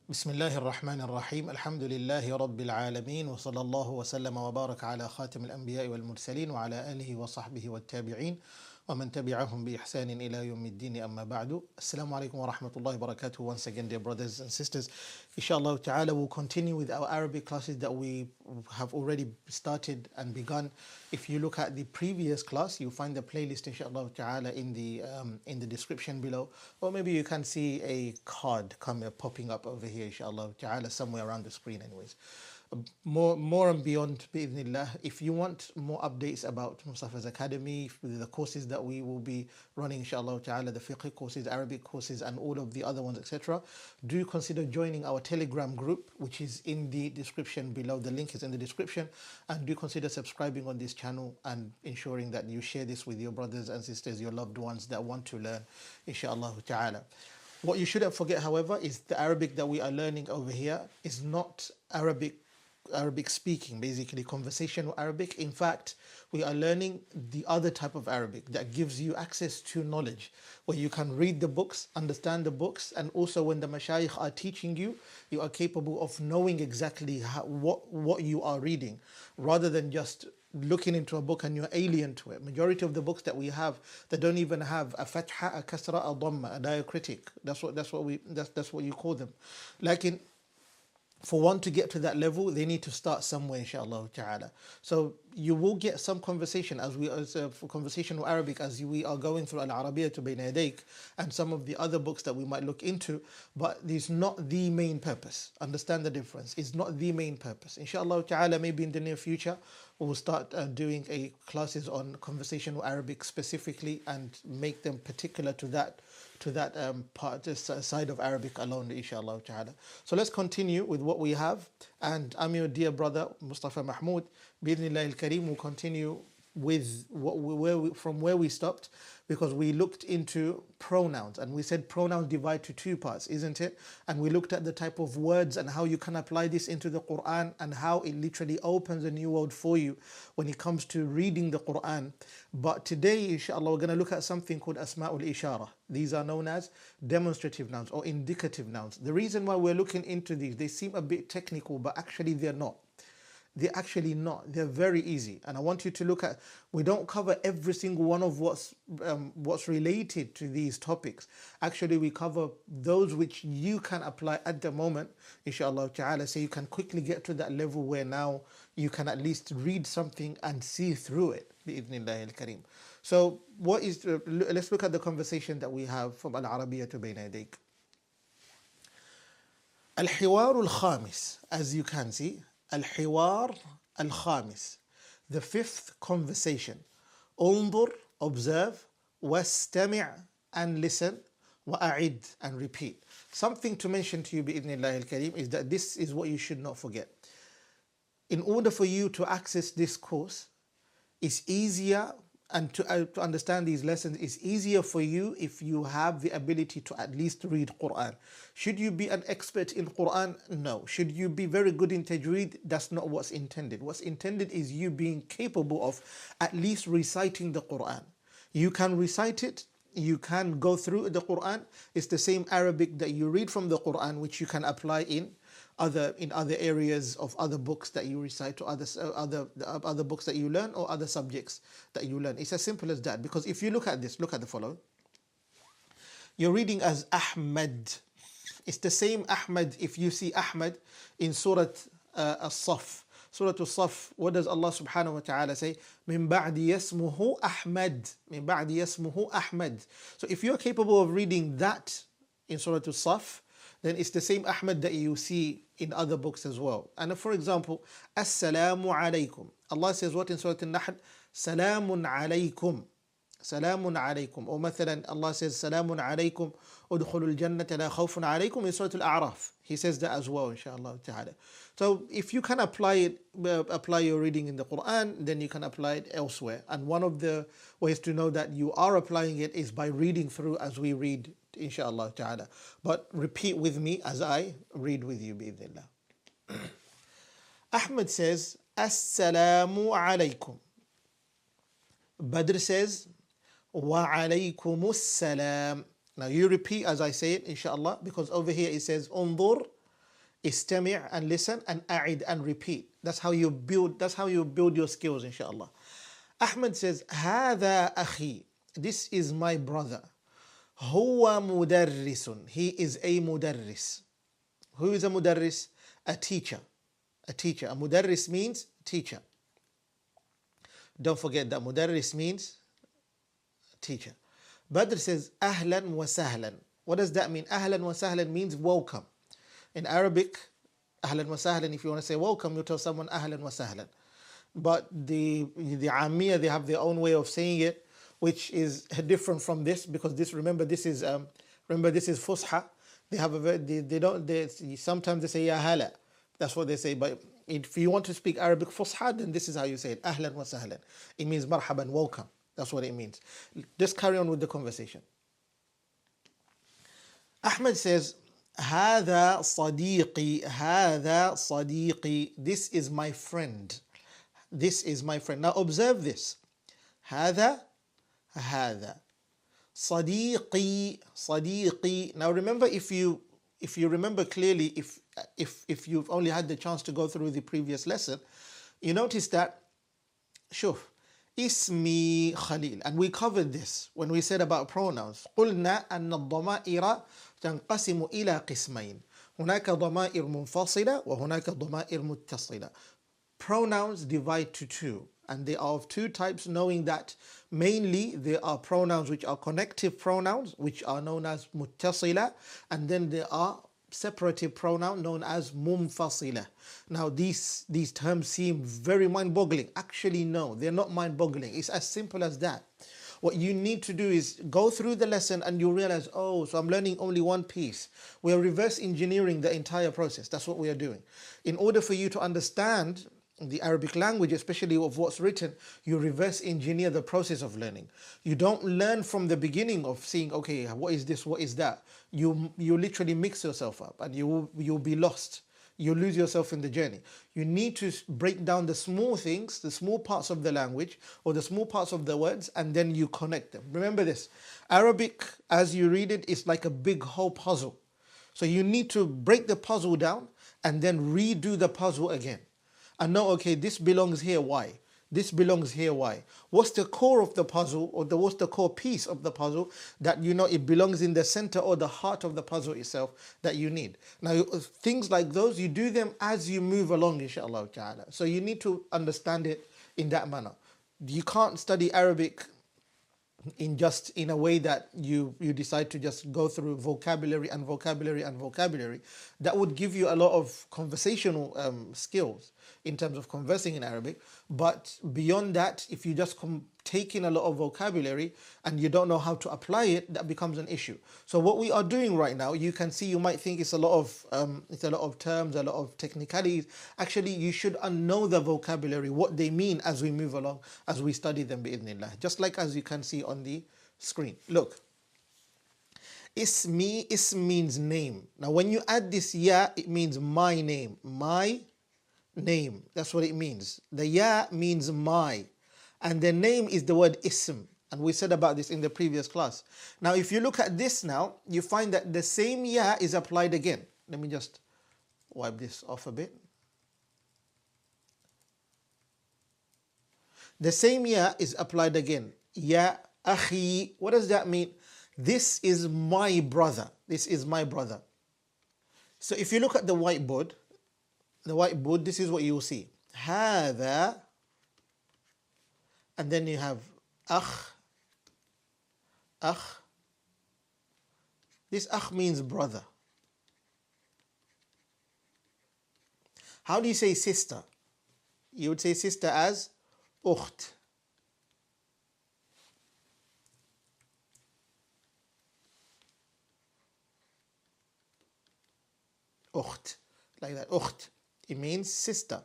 بسم الله الرحمن الرحيم الحمد لله رب العالمين وصلى الله وسلم وبارك على خاتم الأنبياء والمرسلين وعلى آله وصحبه والتابعين ومن تبعهم بإحسان إلى يوم الدين أما بعد. Assalamu alaikum wa rahmatullahi wa barakatuh. Once again, dear brothers and sisters, inshallah ta'ala, we'll continue with our Arabic classes that we have already started and begun. If you look at the previous class, you'll find the playlist inshallah ta'ala in the description below, or maybe you can see a card popping up over here inshallah ta'ala somewhere around the screen anyways. More and beyond bi'idhnillah. If you want more updates about Mustafa's Academy, the courses that we will be running inshallah ta'ala, the fiqh courses, Arabic courses and all of the other ones, etc., do consider joining our Telegram group, which is in the description below. The link is in the description. And do consider subscribing on this channel and ensuring that you share this with your brothers and sisters, your loved ones that want to learn inshallah ta'ala. What you shouldn't forget, however, is the Arabic that we are learning over here is not Arabic speaking, basically conversational Arabic. In fact, we are learning the other type of Arabic that gives you access to knowledge, where you can read the books, understand the books, and also when the mashayikh are teaching you, you are capable of knowing exactly what you are reading, rather than just looking into a book and you're alien to it. Majority of the books that we have, they don't even have a fatha, a kasra, a dhamma, a diacritic. That's what you call them. Like for one to get to that level, they need to start somewhere, inshallah ta'ala. So you will get some conversation for conversational Arabic as we are going through alarabiya bayna yadayk and some of the other books that we might look into, but this is not the main purpose. Understand the difference. It's not the main purpose. Inshallah ta'ala, maybe in the near future, we'll start doing classes on conversational Arabic specifically and make them particular to that side of Arabic alone, inshallah ta'ala. So let's continue with what we have. And I'm your dear brother, Mustafa Mahmoud. Bi-idhnillah al-kareem, we'll continue with from where we stopped, because we looked into pronouns and we said pronouns divide to two parts, isn't it? And we looked at the type of words and how you can apply this into the Quran and how it literally opens a new world for you when it comes to reading the Quran. But today, inshallah, we're going to look at something called asma'ul ishara. These are known as demonstrative nouns or indicative nouns. The reason why we're looking into these, they seem a bit technical, but actually they're not. They're actually not. They're very easy. And I want you to look at, we don't cover every single one of what's related to these topics. Actually, we cover those which you can apply at the moment, inshallah ta'ala, so you can quickly get to that level where now you can at least read something and see through it, bi-idhnillah al-kareem. So let's look at the conversation that we have from alarabiya bayna yadayk. Al-hiwar al-khamis, as you can see, Al-Hiwar Al-Khamis, the fifth conversation. Undur, observe, wastami' and listen, wa'a'id and repeat. Something to mention to you bi'idhnillah al-kareem is that this is what you should not forget. In order for you to access this course, it's easier and to understand these lessons, it's easier for you if you have the ability to at least read Quran. Should you be an expert in Quran? No. Should you be very good in tajweed? That's not what's intended. What's intended is you being capable of at least reciting the Quran. You can recite it, you can go through the Quran. It's the same Arabic that you read from the Quran, which you can apply in other areas of other books that you recite, or other books that you learn, or other subjects that you learn. It's as simple as that. Because if you look at this, look at the following. You're reading as Ahmad. It's the same Ahmad if you see Ahmad in Surah As-Saff. Surah As-Saff, what does Allah subhanahu wa ta'ala say? Min ba'di yasmuhu Ahmad. Min ba'di yasmuhu Ahmad. So if you're capable of reading that in Surah As-Saff, then it's the same Ahmad that you see in other books as well. And for example, Assalamu alaykum. Allah says what in Surah An-Nahl? Salamun alaykum. Salamun alaykum. Or مثلا Allah says Salamun alaykum udkhulul jannata la khawfun alaykum in Surah Al-A'raf. He says that as well, inshallah ta'ala. So if you can apply your reading in the Quran, then you can apply it elsewhere. And one of the ways to know that you are applying it is by reading through as we read, inshallah ta'ala. But repeat with me as I read with you, bi'idhnillah. Ahmed says, Assalamu alaykum. Badr says, Wa alaykumus salam. Now you repeat as I say it, inshallah, because over here it says, Undur, Istami' and listen, and a'id and repeat. That's how you build your skills, inshallah. Ahmed says, هذا أخي. This is my brother. هو مدرس. He is a mudarris. Who is a mudarris? A teacher. A teacher. A mudarris means teacher. Don't forget that mudarris means teacher. Badr says, أهلا وسهلا. What does that mean? أهلا وسهلا means welcome. In Arabic, أهلا وسهلا, if you want to say welcome, you tell someone أهلا وسهلا. But the Ammiya, they have their own way of saying it, which is different from this, because remember this is Fusha. They have sometimes they say ya hala. That's what they say. But if you want to speak Arabic Fusha, then this is how you say it. Ahlan wa sahlan. It means marhaban, welcome. That's what it means. Just carry on with the conversation. Ahmed says, هذا صديقي. هذا صديقي. This is my friend. This is my friend. Now observe this. هذا صديقي. صديقي. Now remember, if you remember clearly, if you've only had the chance to go through the previous lesson, you notice that شوف اسمي خليل, and we covered this when we said about pronouns. قلنا أن الضمائر تنقسم إلى قسمين. هناك ضمائر منفصلة وهناك ضمائر متصلة. Pronouns divide to two, and they are of two types, knowing that mainly there are pronouns which are connective pronouns, which are known as muttasila, and then there are separative pronouns known as munfasila. Now these terms seem very mind-boggling. Actually, no, they're not mind-boggling. It's as simple as that. What you need to do is go through the lesson and you realize, oh, so I'm learning only one piece. We are reverse engineering the entire process. That's what we are doing. In order for you to understand the Arabic language, especially of what's written, you reverse engineer the process of learning. You don't learn from the beginning of seeing, okay, what is this, what is that? You literally mix yourself up and you'll be lost. You lose yourself in the journey. You need to break down the small things, the small parts of the language or the small parts of the words, and then you connect them. Remember this, Arabic, as you read it, is like a big whole puzzle. So you need to break the puzzle down and then redo the puzzle again. And know, okay, this belongs here, why? This belongs here, why? What's the core of the puzzle, or what's the core piece of the puzzle that you know it belongs in the center or the heart of the puzzle itself that you need? Now, things like those, you do them as you move along, inshallah ta'ala. So you need to understand it in that manner. You can't study Arabic in a way that you decide to just go through vocabulary and vocabulary and vocabulary. That would give you a lot of conversational skills in terms of conversing in Arabic. But beyond that, if you just take in a lot of vocabulary and you don't know how to apply it, that becomes an issue. So what we are doing right now, you can see, you might think it's a lot of terms, a lot of technicalities. Actually, you should know the vocabulary, what they mean as we move along, as we study them bi'idhnillah. Just like as you can see on the screen. Look. Ismi, ism means name. Now when you add this ya, it means my name. My name. That's what it means. The ya means my. And the name is the word ism. And we said about this in the previous class. Now if you look at this now, you find that the same ya is applied again. Let me just wipe this off a bit. The same ya is applied again. Ya akhi. What does that mean? This is my brother. This is my brother. So if you look at the whiteboard, this is what you will see. هذا, and then you have akh. This akh means brother. How do you say sister? You would say sister as ukht. Ukht, like that, ukht. It means sister.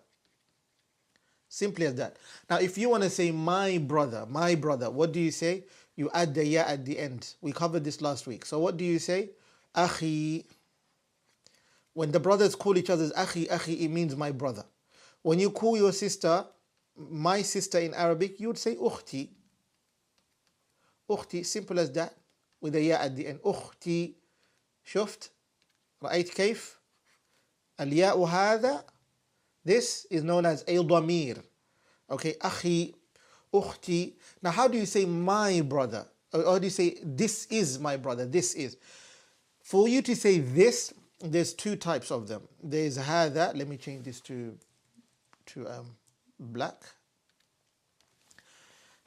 Simply as that. Now, if you want to say my brother, what do you say? You add the ya at the end. We covered this last week. So what do you say? Akhi. When the brothers call each other akhi, it means my brother. When you call your sister, my sister in Arabic, you would say ukhti. Ukhti, simple as that, with a ya at the end. Ukhti. شفت؟ رأيت كيف؟ Al-ya'u hadha, this is known as a dhamir. Okay, akhi, ukhti. Now, how do you say my brother? Or do you say this is my brother? This is. For you to say this, there's two types of them. There's hadha. Let me change this to black.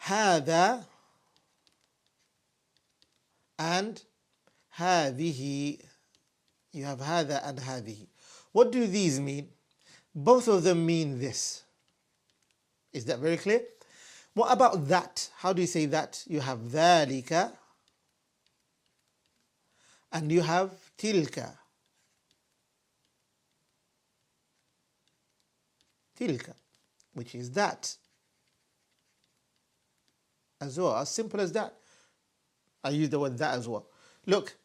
Hadha and hadhihi. You have hadha and hadhihi. What do these mean? Both of them mean this. Is that very clear? What about that? How do you say that? You have dhalika and you have tilka. Tilka, which is that. As well, as simple as that. I use the word that as well. Look,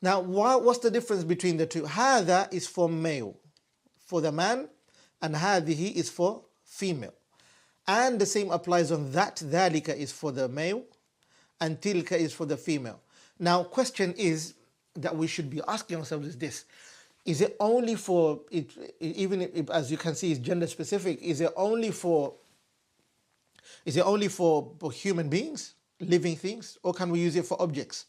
now what's the difference between the two? Hadha is for male, for the man, and hadhihi is for female. And the same applies on that. Dhalika is for the male and tilka is for the female. Now, question is that we should be asking ourselves is this. Is it only for, even if, as you can see, it's gender specific, is it only for human beings, living things, or can we use it for objects?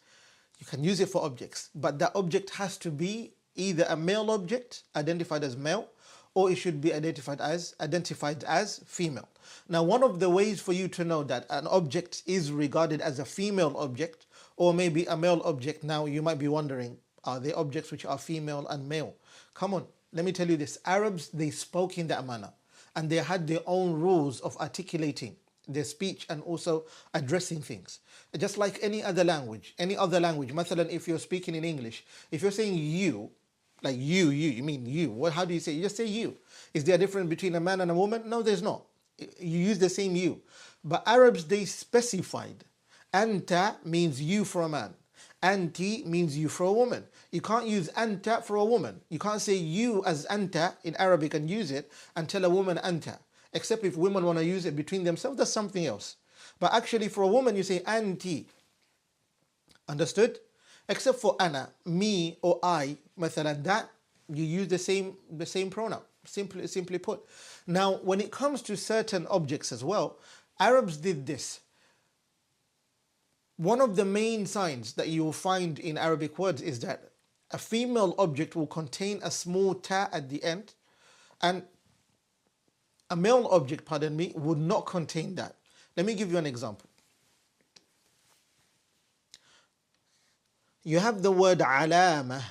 You can use it for objects, but that object has to be either a male object, identified as male, or it should be identified as female. Now, one of the ways for you to know that an object is regarded as a female object or maybe a male object, now you might be wondering, are there objects which are female and male? Come on, let me tell you this. Arabs, they spoke in that manner and they had their own rules of articulating their speech and also addressing things. Just like any other language. Mathalan, if you're speaking in English, if you're saying you, like you mean you. Well, how do you say? You just say you. Is there a difference between a man and a woman? No, there's not. You use the same you. But Arabs, they specified. Anta means you for a man. Anti means you for a woman. You can't use anta for a woman. You can't say you as anta in Arabic and use it and tell a woman anta. Except if women want to use it between themselves, that's something else. But actually for a woman, you say anti. Understood? Except for ana, me or I, mathalan, that you use the same pronoun, simply put. Now, when it comes to certain objects as well, Arabs did this. One of the main signs that you will find in Arabic words is that a female object will contain a small ta at the end, and a male object, would not contain that. Let me give you an example. You have the word alama.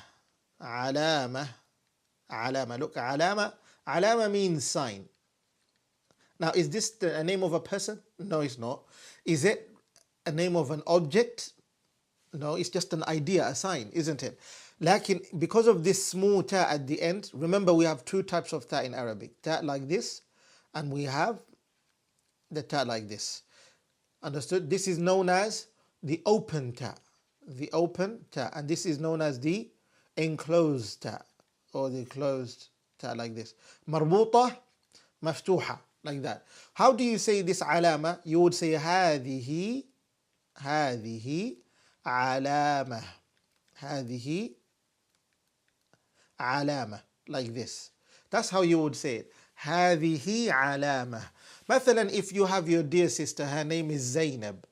Look, alama means sign. Now, is this a name of a person? No, it's not. Is it a name of an object? No, it's just an idea, a sign, isn't it? Because of this small ta at the end, remember we have two types of ta in Arabic. Ta like this, and we have the ta like this. Understood? This is known as the open ta. The open ta, and this is known as the enclosed ta, or the closed ta like this. Marbuta, maftuha, like that. How do you say this alama? You would say هذه alama, هذه alama, like this. That's how you would say it. هذه alama. Mathalan, if you have your dear sister, her name is Zainab.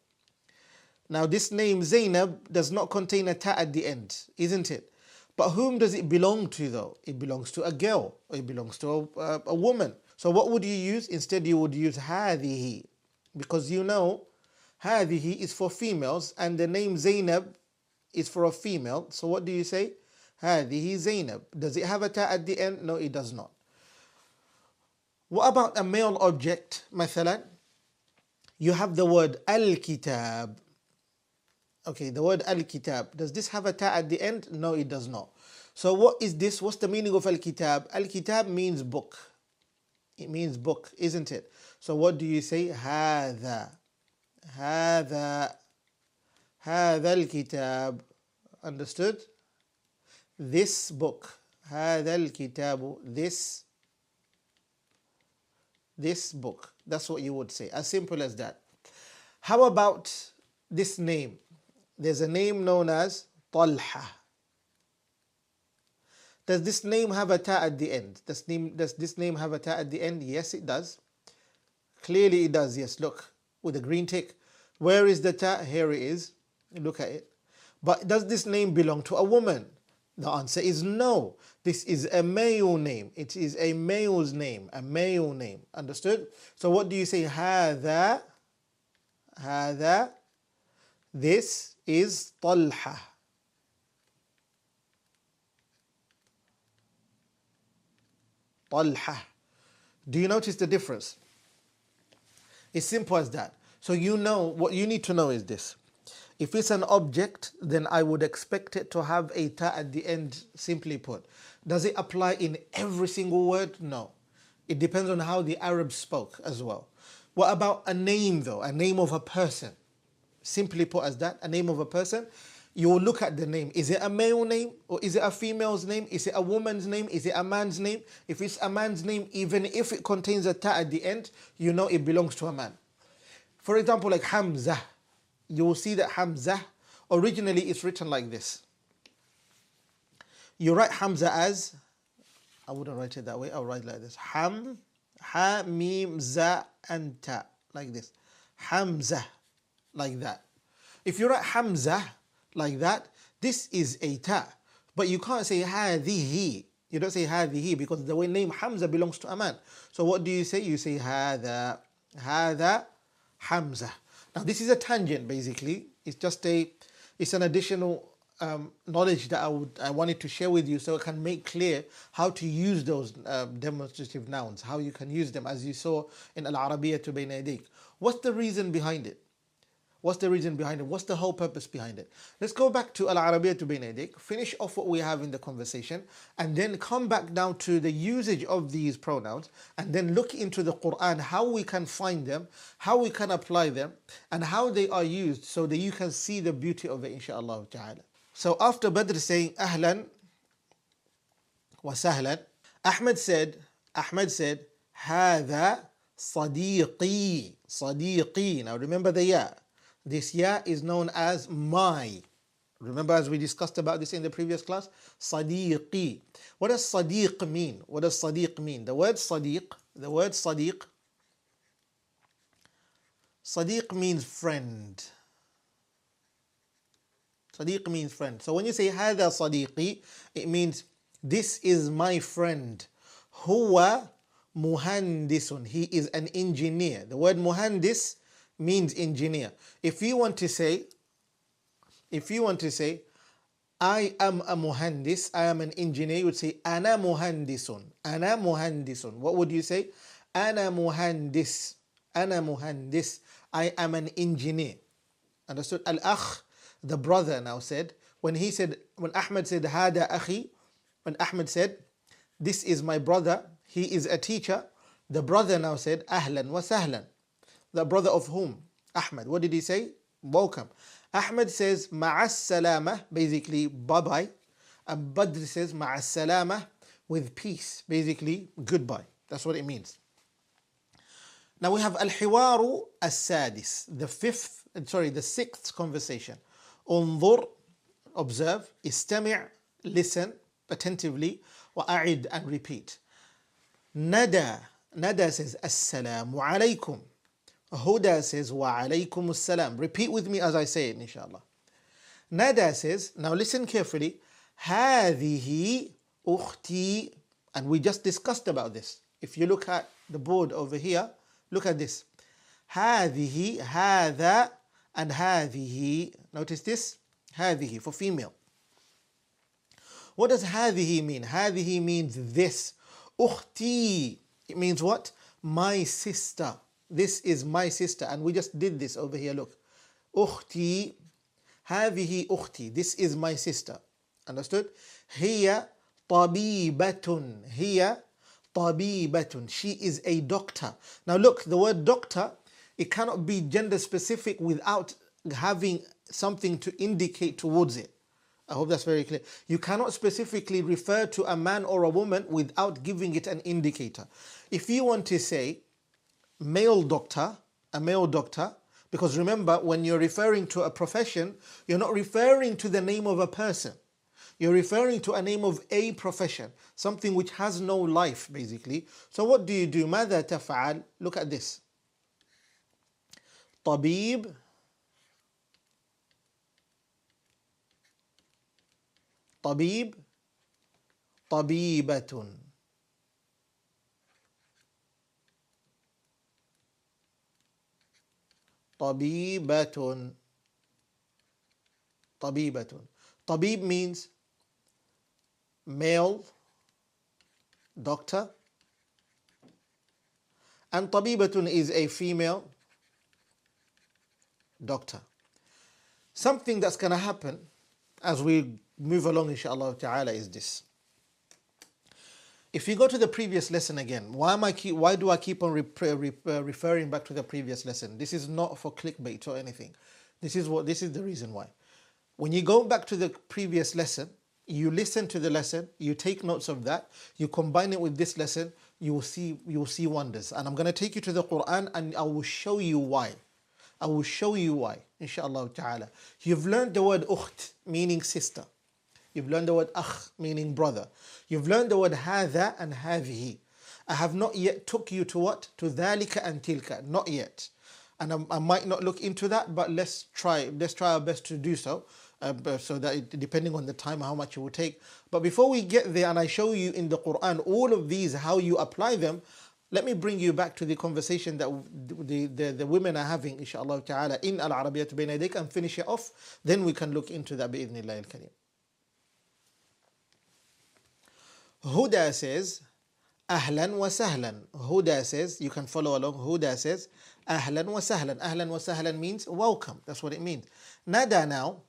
Now this name Zainab does not contain a ta at the end, isn't it? But whom does it belong to though? It belongs to a girl, or it belongs to a woman. So what would you use? Instead you would use هذه, because you know هذه is for females and the name Zainab is for a female. So what do you say? هذه Zainab. Does it have a ta at the end? No, it does not. What about a male object? مثلا, you have the word al-kitab. Okay, the word al-kitab. Does this have a ta at the end? No, it does not. So what is this? What's the meaning of al-kitab? Al-kitab means book. It means book, isn't it? So what do you say? هذا الكتاب. Understood? This book. هذا الكتاب. This book. That's what you would say. As simple as that. How about this name? There's a name known as Talha. Does this name have a ta at the end? Does this name have a ta at the end? Yes, it does. Clearly it does, yes. Look, with a green tick. Where is the ta? Here it is. Look at it. But does this name belong to a woman? The answer is no. This is a male name. It is a male's name, a male name. Understood? So what do you say? هذا. This is طلحة. طلحة. Do you notice the difference? It's simple as that. So you know, what you need to know is this. If it's an object, then I would expect it to have a ta at the end, simply put. Does it apply in every single word? No. It depends on how the Arabs spoke as well. What about a name though? A name of a person. Simply put as that, a name of a person. You will look at the name. Is it a male name or is it a female's name? Is it a woman's name? Is it a man's name? If it's a man's name, even if it contains a ta at the end, you know it belongs to a man. For example, like Hamza. You will see that Hamza, originally it's written like this. You write Hamza as, I wouldn't write it that way, I'll write like this. Ha, mim, za, and ta. Like this. Hamza. Like that. If you write Hamza like that, this is a ta. But you can't say hadihi. You don't say hadihi because the name Hamza belongs to a man. So what do you say? You say hada Hamza. Now this is a tangent basically. It's an additional knowledge that I wanted to share with you so I can make clear how to use those demonstrative nouns, how you can use them as you saw in alarabiya bayna yadik. What's the reason behind it? What's the reason behind it? What's the whole purpose behind it? Let's go back to alarabiya bayna yadik, finish off what we have in the conversation, and then come back down to the usage of these pronouns, and then look into the Quran, how we can find them, how we can apply them, and how they are used so that you can see the beauty of it, inshaAllah ta'ala. So after Badr saying ahlan wa sahlan, Ahmed said, هذا صديقي. Now remember the ya. This ya is known as my. Remember as we discussed about this in the previous class? Sadiqi. What does sadiq mean? What does sadiq mean? The word sadiq means friend. Sadiq means friend. So when you say هذا صديقي, it means this is my friend. هو مهندس. He is an engineer. The word muhandis means engineer. If you want to say, I am a muhandis, I am an engineer, you would say أنا مهندس. What would you say? أنا مهندس. I am an engineer. Understood? Al-akh, the brother now said, when Ahmed said هذا أخي, when Ahmed said this is my brother, he is a teacher, the brother now said أهلا وسهلا. The brother of whom? Ahmed. What did he say? Welcome. Ahmed says مع السلامة, basically bye bye, and Badr says مع السلامة, with peace, basically goodbye. That's what it means. Now we have al-hiwaru as-sadis, the sixth conversation. انظر, observe, استمع, listen attentively, وأعد, and repeat. Nada says السلام عليكم. Huda says وعليكم السلام. Repeat with me as I say it, inshallah. Nada says, now listen carefully, هذه أختي, and we just discussed about this. If you look at the board over here, look at this. هذه, هذا, and هذه. Notice this, هذه for female. What does هذه mean? هذه means this. أختي, it means what? My sister. This is my sister, and we just did this over here. Look, أختي, هذه أختي. This is my sister. Understood? هي طبيبة. هي طبيبة. She is a doctor. Now look, the word doctor, it cannot be gender specific without having something to indicate towards it. I hope that's very clear. You cannot specifically refer to a man or a woman without giving it an indicator. If you want to say male doctor, a male doctor, because remember, when you're referring to a profession, you're not referring to the name of a person. You're referring to a name of a profession, something which has no life, basically. So what do you do? ماذا تفعل? Look at this. طبيب. طبيب. طبيبة. طبيبة. طبيبة. طبيب means male doctor, and طبيبة is a female doctor. Something that's going to happen as we move along, inshallah ta'ala, is this. If you go to the previous lesson again, why do I keep on referring back to the previous lesson? This is not for clickbait or anything. This is the reason why. When you go back to the previous lesson, you listen to the lesson, you take notes of that, you combine it with this lesson, you will see wonders. And I'm going to take you to the Quran and I will show you why. I will show you why, inshallah ta'ala. You've learned the word ukht, meaning sister. You've learned the word akh, meaning brother. You've learned the word hadha and hadhihi. I have not yet took you to what? To dhalika and tilka. Not yet. And I might not look into that, but let's try our best to do so. So that depending on the time, how much it will take. But before we get there and I show you in the Quran all of these, how you apply them, let me bring you back to the conversation that the women are having, inshallah ta'ala, in alarabiya bayna yadayk, and finish it off. Then we can look into that bi'idhnillah al-kareem. Huda says, Ahlan wa sahlan. Huda says, you can follow along. Huda says, Ahlan wa sahlan. Ahlan wa sahlan means welcome. That's what it means. Nada now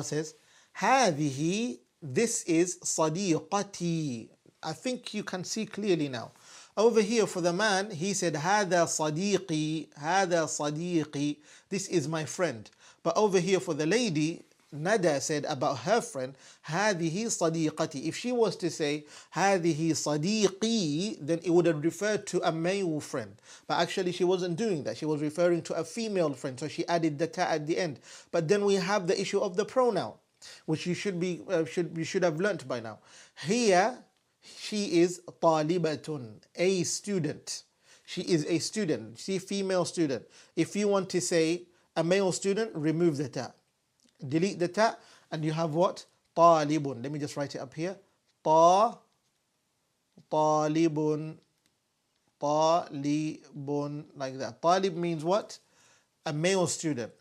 says, هذه, this is صديقتي. I think you can see clearly now. Over here for the man, he said, هذا صديقي, هذا صديقي. This is my friend. But over here for the lady, Nada said about her friend, هذه صديقتي. If she was to say هذه صديقي, then it would have referred to a male friend. But actually she wasn't doing that. She was referring to a female friend. So she added the ta at the end. But then we have the issue of the pronoun, which you should have learnt by now. Here, she is طالبة, a student. She is a student. She female student. If you want to say a male student, remove the ta. Delete the ta, and you have what? طالب. Let me just write it up here. طالب. طالب, like that. طالب means what? A male student.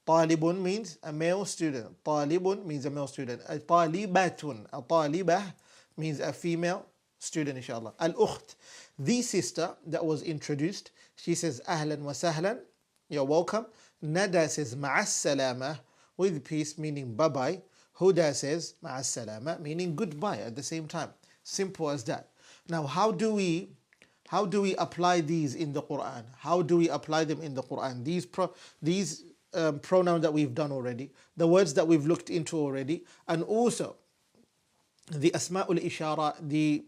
طالب means a male student. طالب means a male student. طالبة. طالبة means a female student, inshallah. Al-ukht, the sister that was introduced, she says ahlan wa sahlan, you're welcome. Nada says ma'as salama, with peace, meaning bye-bye. Huda says ma'as salama, meaning goodbye at the same time. Simple as that. Now, how do we apply these in the Quran? How do we apply them in the Quran? These pronouns that we've done already, the words that we've looked into already, and also the asma'ul ishara, the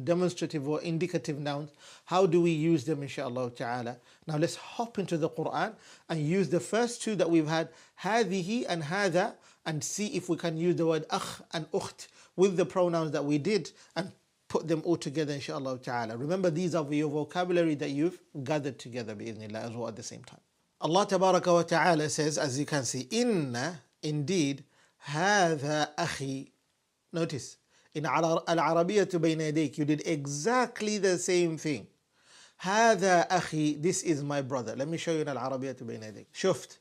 demonstrative or indicative nouns. How do we use them, inshallah ta'ala? Now let's hop into the Quran and use the first two that we've had, هذه and هذا, and see if we can use the word akh and ukht with the pronouns that we did and put them all together, inshallah ta'ala. Remember, these are your vocabulary that you've gathered together bi'idhnillah as well at the same time. Allah tabaraka wa ta'ala says, as you can see, inna, indeed, هذا أخي. Notice, in alarabiya bayna yadayk, you did exactly the same thing. هذا أخي, this is my brother. Let me show you in alarabiya bayna yadayk. شفت,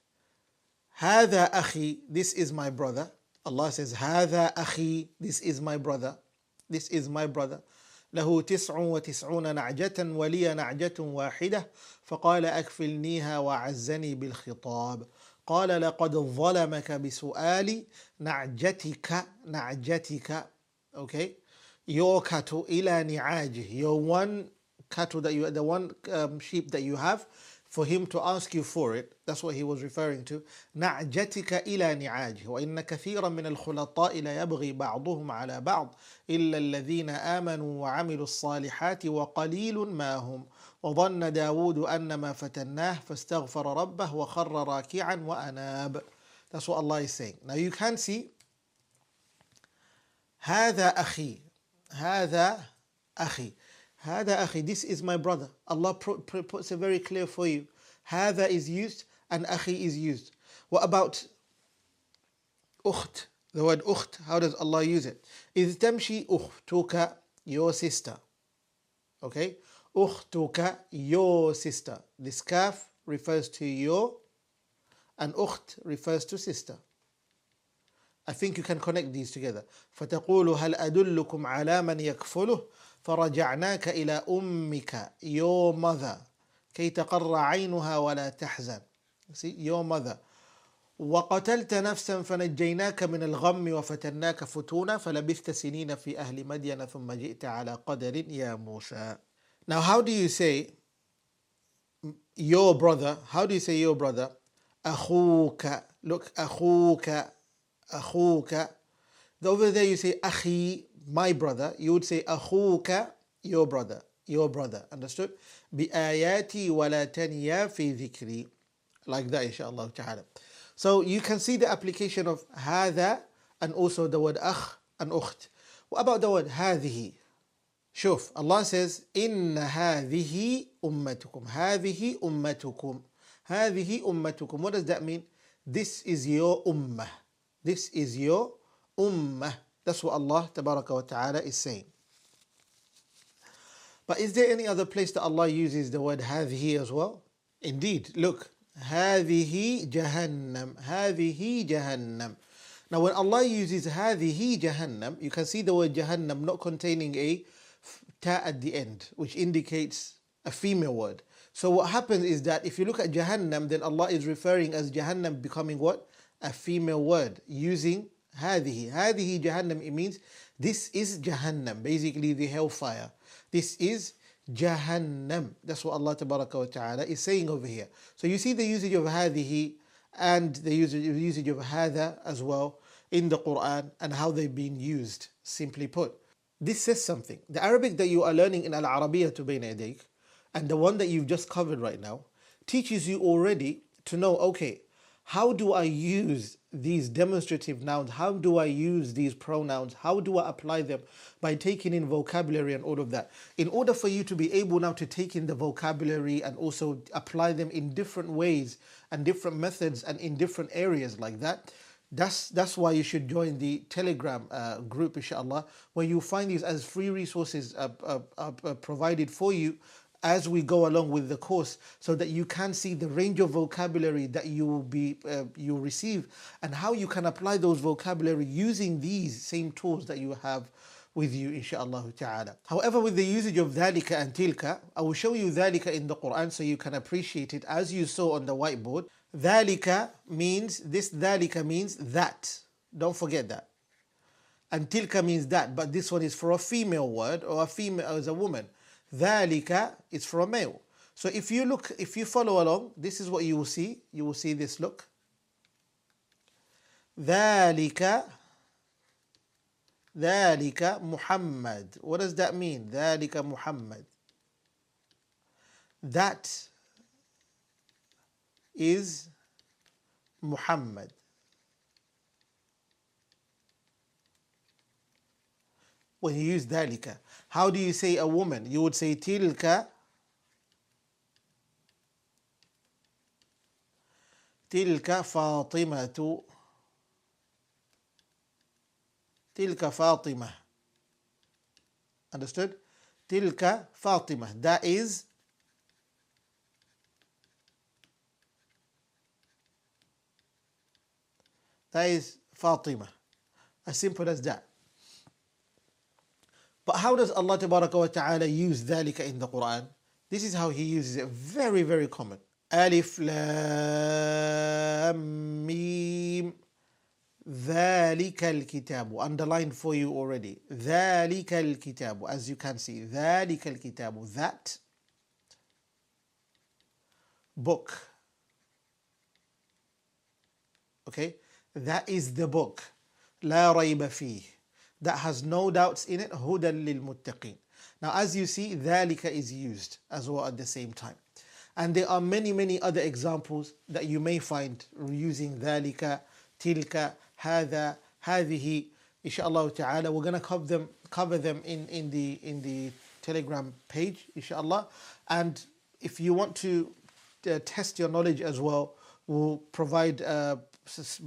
هذا أخي, this is my brother. Allah says, هذا أخي, this is my brother. This is my brother. له 99 نعجة ولي نعجة واحدة فقال أكفلنيها وعزني بالخطاب قال لقد ظلمك بسؤال نعجتك. Okay, your cattle إلى نعاجه, your one cattle that you, the one sheep that you have, for him to ask you for it. That's what he was referring to. نعجتك إلى نعاجه وإن كثيرا من الخلطاء لا يبغي بعضهم على بعض إلا الذين آمنوا وعملوا الصالحات وقليل ما هم وظن داود أن ما فتناه فاستغفر ربه وخر راكعا وأناب. That's what Allah is saying. Now you can see هذا أخي, هذا أخي, هذا أخي, this is my brother. Allah puts it very clear for you. هذا is used and أخي is used. What about أخت? The word أخت, how does Allah use it? إذ تمشي أختك, your sister. Okay? أختك, your sister. This kaf refers to your, and أخت refers to sister. I think you can connect these together. فتقول هل أدلكم على من يكفله فرجعناك إلى أمك, your mother, كي تقر عينها ولا تحزن. See, your mother. وقتلت نفسا فنجيناك من الغم وفتناك فتونا فلبثت سنين في أهل مدين ثم جئت على قدر يا موسى. Now how do you say your brother? How do you say your brother? أخوك. Look, أخوك, أخوك. Over there you say أخي, my brother. You would say أخوك, your brother, your brother. Understood? بآياتي ولا تنيا في ذكري. Like that, inshallah ta'ala. So you can see the application of هذا and also the word أخ and أخت. What about the word هذه? شوف, Allah says إن هذه أمتكم, هذه أمتكم, هذه أمتكم. What does that mean? This is your ummah. This is your ummah. That's what Allah tabaraka wa ta'ala is saying. But is there any other place that Allah uses the word هذه as well? Indeed, look. هذه جهنم, هذه جهنم. Now when Allah uses هذه جهنم, you can see the word Jahannam not containing a ta at the end, which indicates a female word. So what happens is that if you look at Jahannam, then Allah is referring as Jahannam becoming what? A female word, using هذه. هذه جهنم, it means this is Jahannam, basically the hellfire. This is Jahannam. That's what Allah tabaraka wa ta'ala is saying over here. So you see the usage of هذه and the usage of هذا as well in the Quran and how they've been used, simply put. This says something. The Arabic that you are learning in alarabiya بين يديك and the one that you've just covered right now teaches you already to know, okay, how do I use these demonstrative nouns? How do I use these pronouns? How do I apply them? By taking in vocabulary and all of that. In order for you to be able now to take in the vocabulary and also apply them in different ways and different methods and in different areas like that, that's why you should join the Telegram group, inshallah, where you find these as free resources provided for you as we go along with the course, so that you can see the range of vocabulary that you receive and how you can apply those vocabulary using these same tools that you have with you, inshaAllah ta'ala. However, with the usage of ذَلِكَ and tilka, I will show you ذَلِكَ in the Quran so you can appreciate it as you saw on the whiteboard. ذَلِكَ means, this ذَلِكَ means that. Don't forget that. And tilka means that, but this one is for a female word or a female as a woman. ذَلِكَ is for a male. So if you follow along, this is what you will see. You will see this, look. ذَلِكَ Muhammad. What does that mean? ذَلِكَ Muhammad. That is Muhammad. When you use ذَلِكَ, how do you say a woman? You would say تِلْكَ فاطمة. تِلْكَ فاطمة. Understood? تِلْكَ فاطمة. That is Fatima. As simple as that. But how does Allah Tabaraka wa Ta'ala use ذَلِكَ in the Quran? This is how He uses it. Very, very common. Alif Lam Mim. ذَلِكَ الْكِتَابُ. Underlined for you already. ذَلِكَ الْكِتَابُ. As you can see. ذَلِكَ الْكِتَابُ. That book. Okay? That is the book. لا ريب فيه. That has no doubts in it. هُدًى لِلْمُتَّقِينَ. Now as you see, ذَلِكَ is used as well at the same time. And there are many, many other examples that you may find using ذَلِكَ tilka, هذا, هذه. Inshallah ta'ala, we're going to cover them in the Telegram page, inshallah. And if you want to test your knowledge as well, we'll provide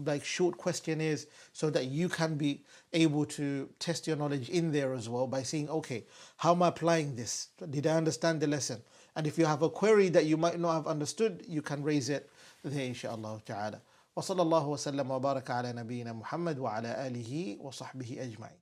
like short questionnaires so that you can be able to test your knowledge in there as well by saying, okay, how am I applying this? Did I understand the lesson? And if you have a query that you might not have understood, you can raise it there, inshallah ta'ala. وصلى الله وسلم وبارك على نبينا محمد وعلى آله وصحبه أجمعين.